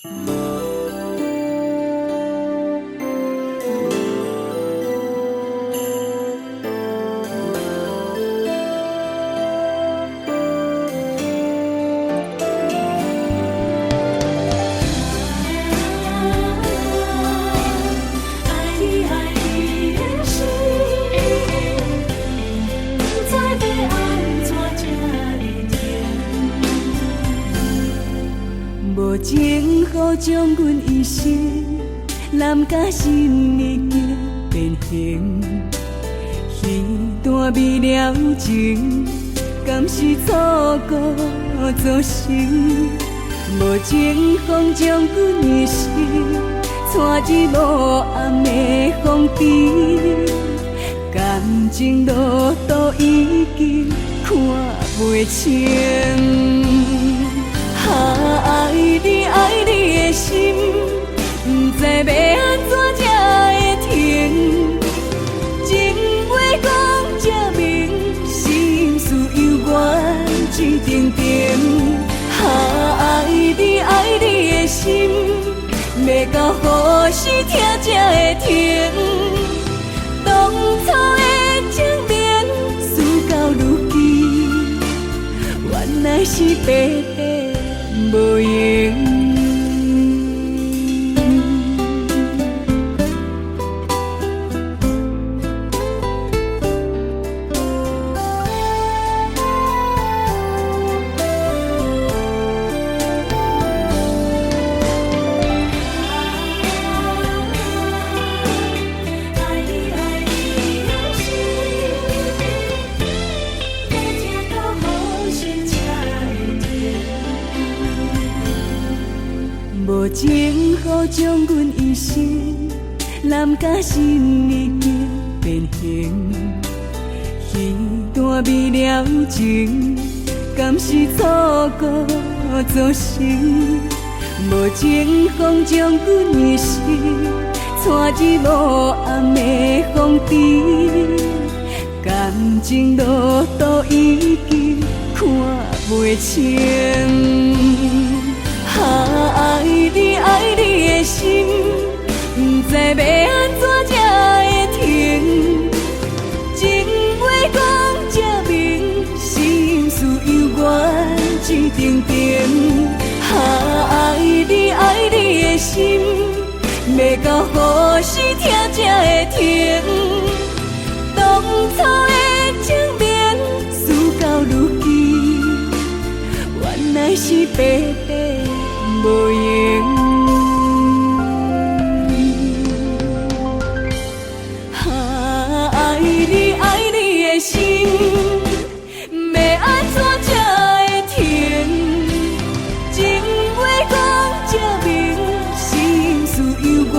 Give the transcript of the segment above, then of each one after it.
无情雨将阮一生揽甲心已经变形，彼段美了情，敢是错过造成？无情风将阮一生带入无暗的风尘，感情路途已经看袂清。爱你的心，不知要安怎才会停。情话讲这明，心事犹原一定定。爱你的心，要到何时听才会停？当初的情绵，事到如今，原来是白白无用。无情雨将阮一生揽甲心已经变形，彼段美了情，敢是错过造成？无情风将阮一生带入无暗的风尘，感情路途已经看袂清。爱你的心，不知要安怎才会停。情话讲这明，心事犹原一定定。爱你的心，要到何时听才会停？当初的情绵，事到如今，原来是白白无用。爱你的心，要安怎才会停？情话讲这明，心事犹原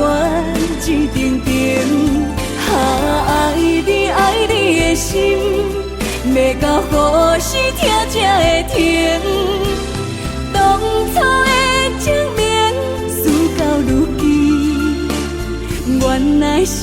一定定。爱你的心，要到何时听才会停？当初的情绵，事到如今，原来是